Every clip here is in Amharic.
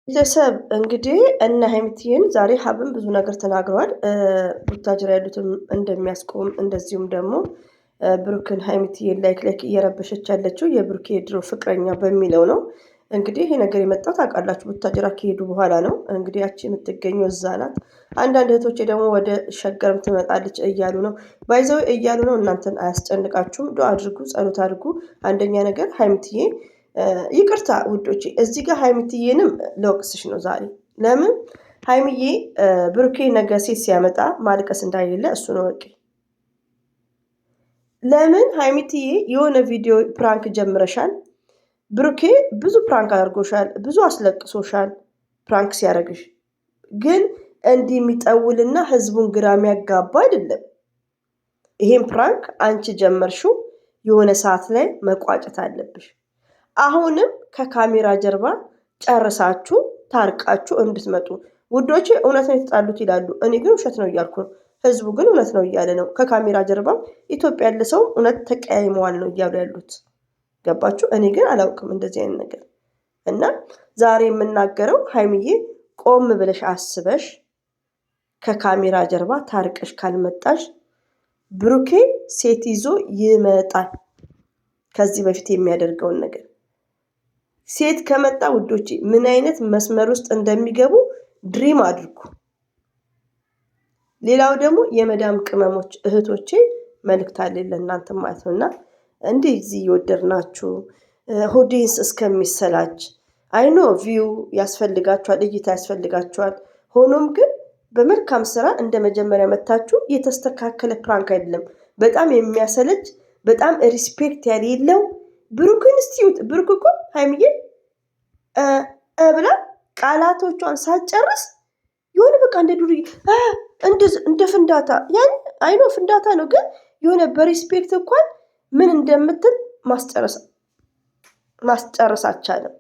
ቤተሰብ እንግዲህ እነ ሀይሚትዬን ዛሬ ሀብም ብዙ ነገር ተናግረዋል። ቡታጅራ ያሉትም እንደሚያስቆም እንደዚሁም ደግሞ ብሩክን ሀይሚትዬን ላይክ እየረበሸች ያለችው የብሩክ የድሮ ፍቅረኛ በሚለው ነው። እንግዲህ ይሄ ነገር የመጣው ታውቃላችሁ ቡታጅራ ከሄዱ በኋላ ነው። እንግዲህ ያቺ የምትገኘው እዛ ናት። አንዳንድ እህቶቼ ደግሞ ወደ ሸገርም ትመጣለች እያሉ ነው። ባይዘው እያሉ ነው። እናንተን አያስጨንቃችሁም። ዱአ አድርጉ፣ ጸሎት አድርጉ። አንደኛ ነገር ሀይሚትዬ ይቅርታ ውዶቼ፣ እዚህ ጋር ሀይሚትዬንም ለወቅስሽ ነው ዛሬ። ለምን ሀይሚዬ ብሩኬ ነገ ሴት ሲያመጣ ማልቀስ እንዳይለ እሱን ወቂ። ለምን ሀይሚትዬ የሆነ ቪዲዮ ፕራንክ ጀምረሻል። ብሩኬ ብዙ ፕራንክ አድርጎሻል፣ ብዙ አስለቅሶሻል። ፕራንክ ሲያደርግሽ ግን እንዲህ የሚጠውልና ህዝቡን ግራ የሚያጋባ አይደለም። ይሄን ፕራንክ አንቺ ጀመርሽው፣ የሆነ ሰዓት ላይ መቋጨት አለብሽ። አሁንም ከካሜራ ጀርባ ጨርሳችሁ ታርቃችሁ እንድትመጡ ውዶቼ። እውነት ነው የተጣሉት ይላሉ፣ እኔ ግን ውሸት ነው እያልኩ ነው። ህዝቡ ግን እውነት ነው እያለ ነው። ከካሜራ ጀርባም ኢትዮጵያ ያለ ሰው እውነት ተቀያይመዋል ነው እያሉ ያሉት። ገባችሁ? እኔ ግን አላውቅም እንደዚህ አይነት ነገር እና ዛሬ የምናገረው ሀይሚዬ ቆም ብለሽ አስበሽ ከካሜራ ጀርባ ታርቀሽ ካልመጣሽ ብሩኬ ሴት ይዞ ይመጣል። ከዚህ በፊት የሚያደርገውን ነገር ሴት ከመጣ ውዶቼ ምን አይነት መስመር ውስጥ እንደሚገቡ ድሪም አድርጉ። ሌላው ደግሞ የመዳም ቅመሞች እህቶቼ መልእክት አለኝ ለእናንተ ማለት ነው። እና እንደዚህ እየወደድናችሁ ሆዴንስ እስከሚሰላች አይኖ ቪው ያስፈልጋችኋል፣ እይታ ያስፈልጋችኋል። ሆኖም ግን በመልካም ስራ እንደ መጀመሪያ መታችሁ የተስተካከለ ፕራንክ አይደለም። በጣም የሚያሰለች በጣም ሪስፔክት የሌለው ብሩክን እስቲዩት። ብሩክ እኮ ሀይሚዬ ብላ ቃላቶቿን ሳትጨርስ የሆነ በቃ እንደ ዱርዬ እንደ ፍንዳታ ያን አይኖ ፍንዳታ ነው፣ ግን የሆነ በሪስፔክት እንኳን ምን እንደምትል ማስጨረስ አልቻለም።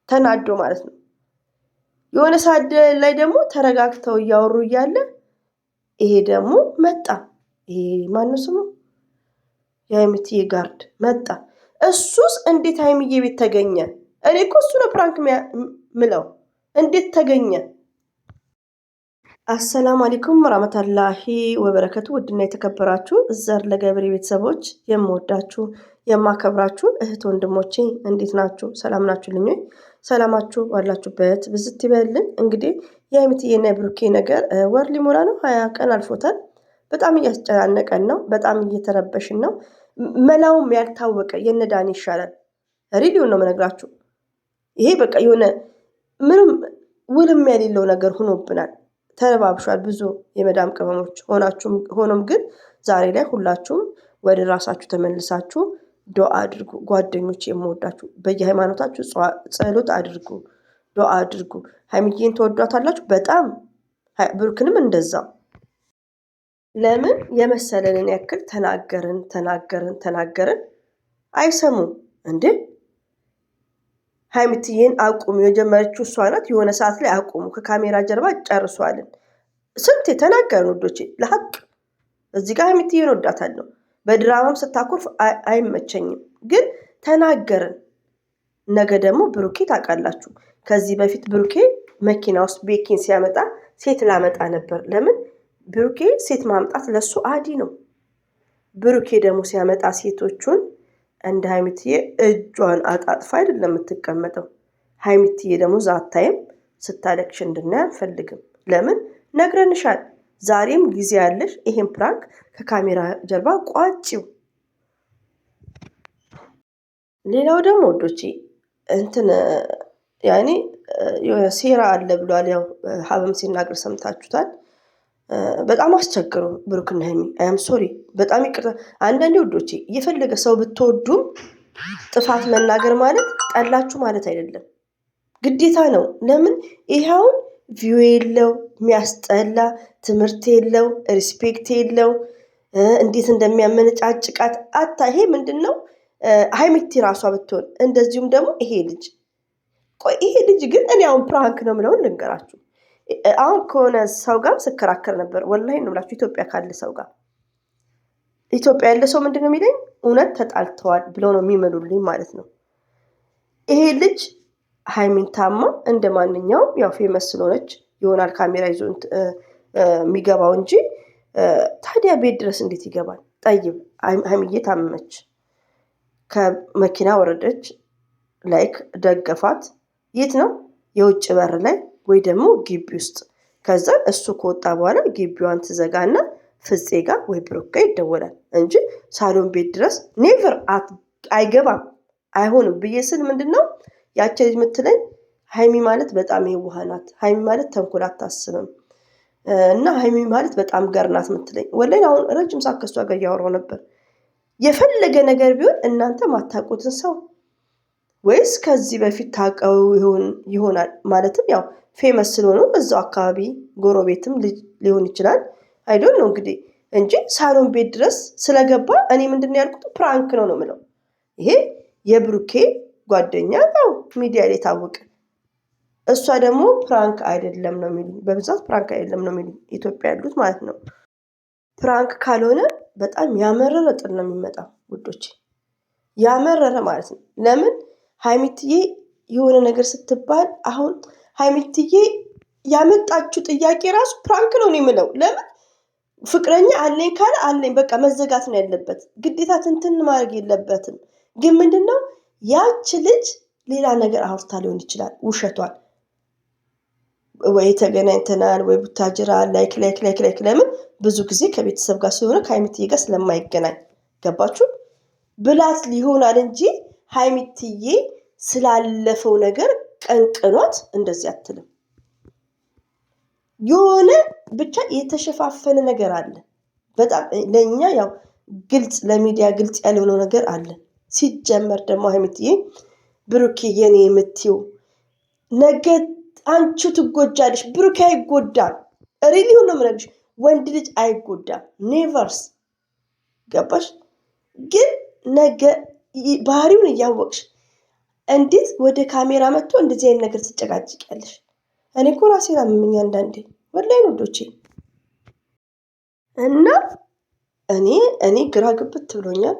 ተናዶ ማለት ነው። የሆነ ሰዓት ላይ ደግሞ ተረጋግተው እያወሩ እያለ ይሄ ደግሞ መጣ። ይሄ ማነው ስሙ? የሀይሚትዬ ጋርድ መጣ። እሱስ እንዴት ሀይሚዬ ቤት ተገኘ? እኔ እኮ እሱ ነው ፕራንክ ምለው። እንዴት ተገኘ? አሰላሙ አለይኩም ወራህመቱላሂ ወበረከቱ። ውድና የተከበራችሁ ዘር ለገብሬ ቤተሰቦች የምወዳችሁ የማከብራችሁ እህት ወንድሞቼ እንዴት ናችሁ? ሰላም ናችሁልኝ? ሰላማችሁ ባላችሁበት ብዝት ይበልን። እንግዲህ የሀይሚትዬና የብሩኬ ነገር ወር ሊሞላ ነው፣ 20 ቀን አልፎታል። በጣም እያስጨናነቀን ነው፣ በጣም እየተረበሽን ነው። መላውም ያልታወቀ የነዳኒ ይሻላል። ሪሊውን ነው የምነግራችሁ። ይሄ በቃ የሆነ ምንም ውልም የሌለው ነገር ሆኖብናል። ተረባብሿል ብዙ የመዳም ቅመሞች ሆኖም ግን ዛሬ ላይ ሁላችሁም ወደ ራሳችሁ ተመልሳችሁ ዱአ አድርጉ። ጓደኞች የምወዳችሁ በየሃይማኖታችሁ ጸሎት አድርጉ፣ ዱአ አድርጉ። ሀይሚዬን ተወዷታላችሁ በጣም ብሩክንም እንደዛው። ለምን የመሰለንን ያክል ተናገርን አይሰሙም እንዴ? ሀይሚትዬን አቁሙ። የጀመረችው እሷ ናት። የሆነ ሰዓት ላይ አቁሙ። ከካሜራ ጀርባ ጨርሷልን። ስንት የተናገርን ውዶቼ፣ ለሀቅ እዚህ ጋር ሀይሚትዬን ወዳታለሁ። በድራማም ስታኮርፍ አይመቸኝም፣ ግን ተናገርን። ነገ ደግሞ ብሩኬ ታውቃላችሁ፣ ከዚህ በፊት ብሩኬ መኪና ውስጥ ቤኪን ሲያመጣ ሴት ላመጣ ነበር። ለምን ብሩኬ ሴት ማምጣት ለሱ አዲ ነው። ብሩኬ ደግሞ ሲያመጣ ሴቶቹን እንደ ሀይሚትዬ እጇን አጣጥፋ አይደለም የምትቀመጠው። ሀይሚትዬ ደግሞ ዛታይም ስታለቅሽ እንድናይ አንፈልግም። ለምን ነግረንሻል። ዛሬም ጊዜ ያለሽ ይሄን ፕራንክ ከካሜራ ጀርባ ቋጭው። ሌላው ደግሞ ወዶቼ እንትን ያኔ ሴራ አለ ብሏል። ያው ሀብም ሲናገር ሰምታችሁታል። በጣም አስቸግሩ ብሩክና ሀይሚ። አም ሶሪ በጣም ይቅርታ። አንዳንዴ ወዶቼ እየፈለገ ሰው ብትወዱም ጥፋት መናገር ማለት ጠላችሁ ማለት አይደለም፣ ግዴታ ነው። ለምን ይኸውን ቪው የለው፣ የሚያስጠላ ትምህርት የለው፣ ሪስፔክት የለው፣ እንዴት እንደሚያመነጫጭቃት አታ። ይሄ ምንድን ነው? ሀይሚቲ ራሷ ብትሆን እንደዚሁም ደግሞ ይሄ ልጅ ግን እኔ አሁን ፕራንክ ነው ምለውን ልንገራችሁ። አሁን ከሆነ ሰው ጋር ስከራከር ነበር። ወላሂ ነው ብላችሁ ኢትዮጵያ ካለ ሰው ጋር ኢትዮጵያ ያለ ሰው ምንድን ነው የሚለኝ? እውነት ተጣልተዋል ብለው ነው የሚመሉልኝ ማለት ነው። ይሄ ልጅ ሀይሚን ታማ እንደ ማንኛውም ያው ፌመስ ስለሆነች ይሆናል ካሜራ ይዞ የሚገባው እንጂ ታዲያ ቤት ድረስ እንዴት ይገባል? ጠይብ ሀይሚዬ ታመመች፣ ከመኪና ወረደች፣ ላይክ ደገፋት። የት ነው? የውጭ በር ላይ ወይ ደግሞ ግቢ ውስጥ። ከዛ እሱ ከወጣ በኋላ ግቢዋን ትዘጋና ፍፄ ጋር ወይ ብሩክ ጋር ይደወላል እንጂ ሳሎን ቤት ድረስ ኔቨር አይገባም፣ አይሆንም ብዬ ስል ምንድን ነው ያቺ ልጅ የምትለኝ ሀይሚ ማለት በጣም የዋህ ናት፣ ሀይሚ ማለት ተንኮል አታስብም እና ሀይሚ ማለት በጣም ገር ናት የምትለኝ። ወላሂ አሁን ረጅም ሰዓት ከሷ ጋር እያወራሁ ነበር። የፈለገ ነገር ቢሆን እናንተ ማታውቁትን ሰው ወይስ ከዚህ በፊት ታውቀው ይሆናል ማለትም ያው ፌመስ ስለሆነ እዛው አካባቢ ጎረቤትም ሊሆን ይችላል። አይዶን ነው እንግዲህ እንጂ ሳሎን ቤት ድረስ ስለገባ እኔ ምንድን ነው ያልኩት ፕራንክ ነው ነው የምለው። ይሄ የብሩኬ ጓደኛ ያው ሚዲያ ላይ ታወቀ። እሷ ደግሞ ፕራንክ አይደለም ነው የሚሉኝ፣ በብዛት ፕራንክ አይደለም ነው የሚሉኝ ኢትዮጵያ ያሉት ማለት ነው። ፕራንክ ካልሆነ በጣም ያመረረ ጥል ነው የሚመጣው ውዶች፣ ያመረረ ማለት ነው። ለምን ሀይሚትዬ የሆነ ነገር ስትባል አሁን ሀይሚትዬ ያመጣችው ጥያቄ ራሱ ፕራንክ ነው የምለው። ለምን ፍቅረኛ አለኝ ካለ አለኝ በቃ መዘጋት ነው ያለበት፣ ግዴታ ትንትን ማድረግ የለበትም። ግን ምንድነው ያች ልጅ ሌላ ነገር አውርታ ሊሆን ይችላል ውሸቷን፣ ወይ ተገናኝተናል ወይ ቡታጅራ ላይክ ላይክ ላይክ ላይክ። ለምን ብዙ ጊዜ ከቤተሰብ ጋር ስለሆነ ከሀይሚትዬ ጋር ስለማይገናኝ ገባችሁ ብላት ሊሆናል እንጂ ሀይሚትዬ ስላለፈው ነገር ቀንቅኗት እንደዚህ አትልም። የሆነ ብቻ የተሸፋፈነ ነገር አለ። በጣም ለእኛ ያው ግልጽ ለሚዲያ ግልጽ ያልሆነው ነገር አለ። ሲጀመር ደግሞ ሀይሚትዬ ብሩኬ የኔ የምትይው ነገ አንቺ ትጎጃለሽ፣ ብሩኬ አይጎዳም። ሪሊውን ነው የምነግርሽ፣ ወንድ ልጅ አይጎዳም ኔቨርስ። ገባሽ? ግን ነገ ባህሪውን እያወቅሽ እንዴት ወደ ካሜራ መጥቶ እንደዚህ አይነት ነገር ትጨቃጭቂያለሽ? እኔ እኮ ራሴን አመመኝ አንዳንዴ ወላሂ ወዶቼ። እና እኔ ግራ ግብት ብሎኛል።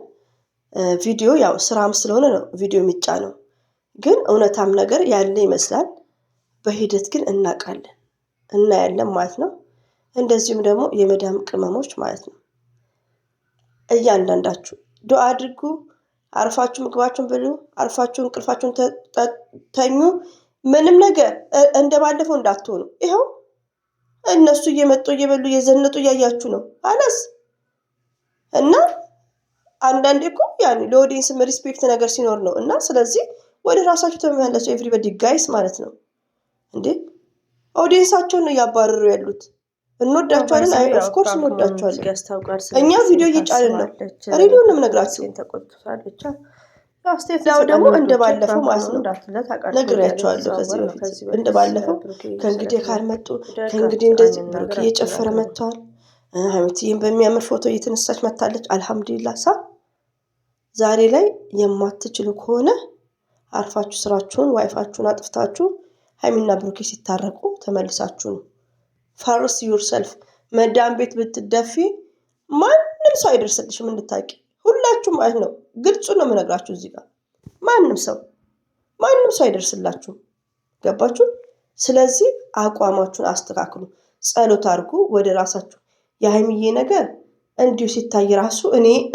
ቪዲዮ ያው ስራም ስለሆነ ነው ቪዲዮ የሚጫነው፣ ግን እውነታም ነገር ያለ ይመስላል። በሂደት ግን እናያለን ማለት ነው። እንደዚሁም ደግሞ የመዳም ቅመሞች ማለት ነው እያንዳንዳችሁ ዱአ አድርጉ፣ አርፋችሁ ምግባችሁን ብሉ፣ አርፋችሁ እንቅልፋችሁን ተኙ። ምንም ነገር እንደባለፈው እንዳትሆኑ። ይኸው እነሱ እየመጡ እየበሉ እየዘነጡ እያያችሁ ነው አላስ። እና አንዳንዴ እኮ ያኔ ለኦዲየንስም ሪስፔክት ነገር ሲኖር ነው። እና ስለዚህ ወደ ራሳችሁ ተመለሱ ኤቭሪበዲ ጋይስ ማለት ነው። እንዴ ኦዲየንሳቸውን ነው እያባረሩ ያሉት። እንወዳቸዋለን፣ አይ ኦፍ ኮርስ እንወዳቸዋለን። እኛ ቪዲዮ እየጫንን ነው። ሬዲዮን ነው የምነግራችሁ። ያው ደግሞ እንደባለፈው ማለት ነው ነግሬያቸዋለሁ ከዚህ በፊት እንደባለፈው ከእንግዲህ ካልመጡ ከእንግዲህ እንደዚህ ብሩክ እየጨፈረ መጥተዋል። ሀይሚትዬም በሚያምር ፎቶ እየተነሳች መታለች። አልሐምዱሊላህ። ዛሬ ላይ የማትችሉ ከሆነ አርፋችሁ ስራችሁን ዋይፋችሁን አጥፍታችሁ ሀይሚና ብሩኬ ሲታረቁ ተመልሳችሁ ነው። ፈርስ ዩርሰልፍ። መዳም ቤት ብትደፊ ማንም ሰው አይደርስልሽም እንድታቂ፣ ሁላችሁም ማለት ነው። ግልጹን ነው የምነግራችሁ እዚህ ጋር ማንም ሰው አይደርስላችሁም። ገባችሁ? ስለዚህ አቋማችሁን አስተካክሉ፣ ጸሎት አድርጉ ወደ ራሳችሁ። የሀይሚዬ ነገር እንዲሁ ሲታይ ራሱ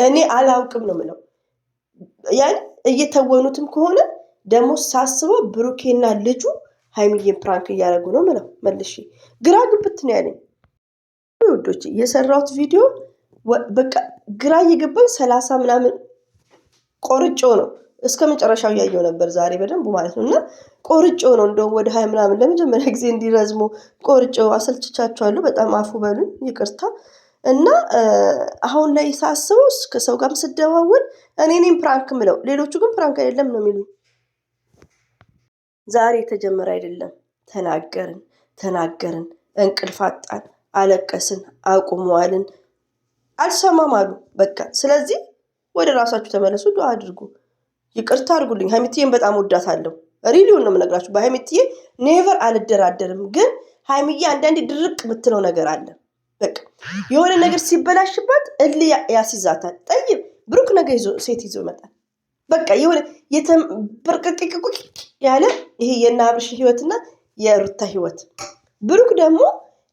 እኔ አላውቅም ነው የምለው። ያን እየተወኑትም ከሆነ ደግሞ ሳስበው ብሩኬና ልጁ ሀይሚዬን ፕራንክ እያደረጉ ነው ምለው። መልሼ ግራ ግብት ነው ያለኝ ውዶች። የሰራሁት ቪዲዮ በቃ ግራ እየገባኝ 30 ምናምን ቆርጬው ነው እስከ መጨረሻው እያየው ነበር ዛሬ በደንብ ማለት ነው። እና ቆርጬው ነው እንደውም ወደ 20 ምናምን ለመጀመሪያ ጊዜ እንዲረዝሙ ቆርጬው አሰልችቻቸዋለሁ። በጣም አፉ በሉኝ ይቅርታ። እና አሁን ላይ ሳስበው ከሰው ጋርም ስደዋወል እኔም ፕራንክ ምለው፣ ሌሎቹ ግን ፕራንክ አይደለም ነው የሚሉኝ። ዛሬ የተጀመረ አይደለም። ተናገርን፣ እንቅልፍ አጣን፣ አለቀስን፣ አቁመዋልን፣ አልሰማም አሉ በቃ። ስለዚህ ወደ ራሳችሁ ተመለሱ፣ ዱአ አድርጉ፣ ይቅርታ አድርጉልኝ። ሀይሚትዬን በጣም ወዳታለሁ። ሪሊውን ነው የምነግራችሁ። በሀይሚትዬ ኔቨር አልደራደርም። ግን ሀይሚዬ አንዳንዴ ድርቅ የምትለው ነገር አለ። በቃ የሆነ ነገር ሲበላሽባት እልህ ያስይዛታል። ጠይብ ብሩክ ነገ ሴት ይዞ ይመጣል። በቃ የሆነ የተበርቀቅቅቅ ያለ ይሄ የእነ አብርሽ ህይወትና የሩታ ህይወት። ብሩክ ደግሞ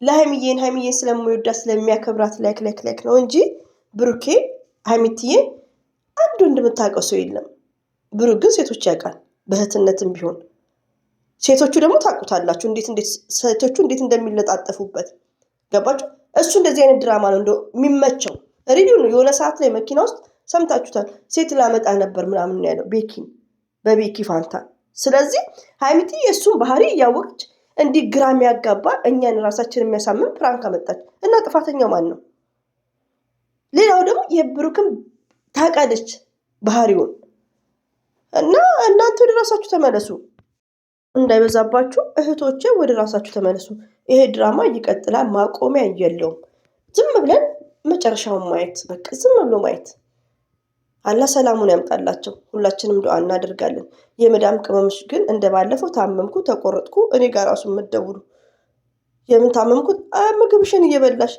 ለሀይሚዬን ስለሚወዳት ስለሚያከብራት ላይክ ነው እንጂ ብሩኬ ሀይሚትዬ አንዱ እንደምታውቀው ሰው የለም። ብሩክ ግን ሴቶች ያውቃል፣ በእህትነትም ቢሆን ሴቶቹ ደግሞ ታውቁታላችሁ ሴቶቹ እንዴት እንደሚለጣጠፉበት ገባችሁ? እሱ እንደዚህ አይነት ድራማ ነው እንደው የሚመቸው። ሪዲዮ ነው። የሆነ ሰዓት ላይ መኪና ውስጥ ሰምታችሁታል። ሴት ላመጣ ነበር ምናምን ያለው በቤኪ ፋንታ። ስለዚህ ሀይሚቲ የእሱን ባህሪ እያወቀች እንዲህ ግራ የሚያጋባ እኛን ራሳችን የሚያሳምን ፕራንክ አመጣች እና ጥፋተኛው ማን ነው? ሌላው ደግሞ የብሩክን ታውቃለች ባህሪውን እና እናንተ ወደ ራሳችሁ ተመለሱ። እንዳይበዛባችሁ እህቶቼ ወደ ራሳችሁ ተመለሱ። ይሄ ድራማ ይቀጥላል፣ ማቆሚያ የለውም። ዝም ብለን መጨረሻውን ማየት በቃ ዝም ብሎ ማየት። አላህ ሰላሙን ያምጣላቸው። ሁላችንም ዱዓ እናደርጋለን። የመዳም ቅመምሽ ግን እንደባለፈው ታመምኩ ተቆረጥኩ እኔ ጋር ራሱ የምትደውሉ የምን ታመምኩት ምግብሽን እየበላሽ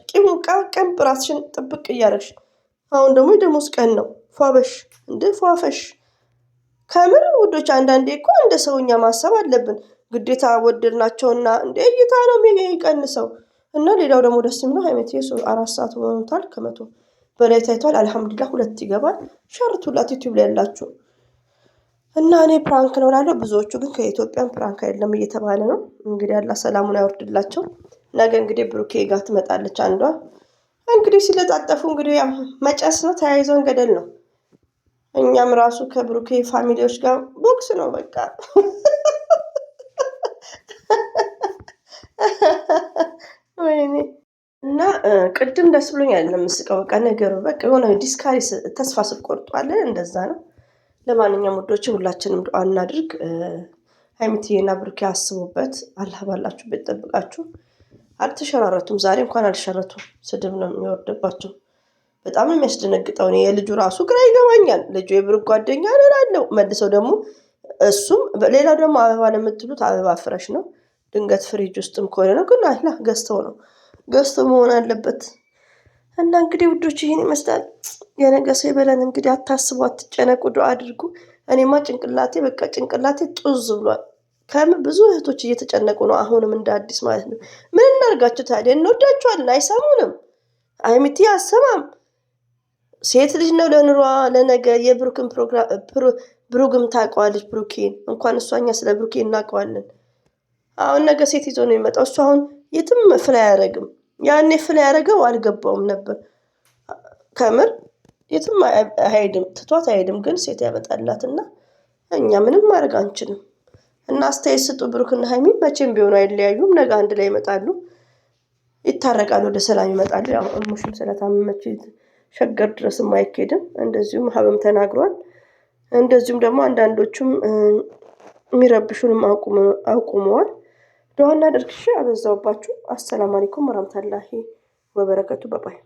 ቀን ራስሽን ጥብቅ እያደረግሽ አሁን ደግሞ የደሞዝ ቀን ነው ፏበሽ እንደ ፏፈሽ ከምር ውዶች። አንዳንዴ እኮ እንደ ሰውኛ ማሰብ አለብን። ግዴታ ወደድናቸውና እንደ እይታ ነው የሚቀንሰው። እና ሌላው ደግሞ ደስ የሚለው ሀይሚቲ 4 ሰዓት ሆኖታል፣ ከ100 በላይ ታይቷል። አልሐምዱሊላህ 2 ይገባል። ሸርቱላት ዩቲዩብ ላይ ያላችሁ እና እኔ ፕራንክ ነው እላለሁ። ብዙዎቹ ግን ከኢትዮጵያን ፕራንክ አይደለም እየተባለ ነው። እንግዲህ አላህ ሰላሙን ያወርድላቸው። ነገ እንግዲህ ብሩኬ ጋር ትመጣለች አንዷ። እንግዲህ ሲለጣጠፉ እንግዲህ ያው መጨስ ነው፣ ተያይዘውን ገደል ነው። እኛም ራሱ ከብሩኬ ፋሚሊዎች ጋር ቦክስ ነው በቃ። ወይኔ እና ቅድም ደስ ብሎኛል ለምስቀው በቃ ነገሩ በቃ የሆነ ዲስካሪ ተስፋ ስቆርጧለን እንደዛ ነው። ለማንኛውም ውዶች ሁላችንም ዱዓ እናድርግ። ሀይሚትዬና ብሩኬ አስቡበት። አላህ ባላችሁበት ይጠብቃችሁ። አልተሸራረቱም፣ ዛሬ እንኳን አልሸረቱም። ስድብ ነው የሚወርድባቸው። በጣም ነው የሚያስደነግጠው። የልጁ ራሱ ግራ ይገባኛል። ልጁ የብሩክ ጓደኛ እላለሁ፣ መልሰው ደግሞ እሱም ሌላው ደግሞ አበባ ለምትሉት አበባ ፍረሽ ነው። ድንገት ፍሪጅ ውስጥም ከሆነ ነው፣ ግን አላ ገዝተው መሆን አለበት። እና እንግዲህ ውዶች ይህን ይመስላል። የነገ ሰው ይበለን። እንግዲህ አታስቡ፣ አትጨነቁ፣ ዱዓ አድርጉ። እኔማ ጭንቅላቴ ጡዝ ብሏል። ከምን ብዙ እህቶች እየተጨነቁ ነው፣ አሁንም እንደ አዲስ ማለት ነው። ምን እናርጋቸው ታዲያ? እንወዳቸዋለን፣ አይሰሙንም። ሀይሚቲ አሰማም ሴት ልጅ ነው ለኑሯ ለነገ የብሩክን ብሩክም ታውቀዋለች። ብሩኬን እንኳን እሷኛ ስለ ብሩኬ እናውቀዋለን። አሁን ነገ ሴት ይዞ ነው የሚመጣው። እሱ አሁን የትም ፍላ አያረግም። ያኔ ፍላ ያረገው አልገባውም ነበር። ከምር የትም አይሄድም፣ ትቷት አይሄድም። ግን ሴት ያመጣላትና እኛ ምንም ማድረግ አንችልም። እና አስተያየት ስጡ። ብሩክና ሀይሚ መቼም ቢሆኑ አይለያዩም። ነገ አንድ ላይ ይመጣሉ፣ ይታረቃሉ፣ ወደ ሰላም ይመጣሉ። ያው እሙሽም ስለታመመች ሸገር ድረስም አይኬድም። እንደዚሁም ሀብም ተናግሯል። እንደዚሁም ደግሞ አንዳንዶቹም የሚረብሹንም አቁመዋል። ዱዓ እናድርግ። አበዛውባችሁ። አሰላሙ አለይኩም ወራህመቱላሂ ወበረከቱ። ባባይ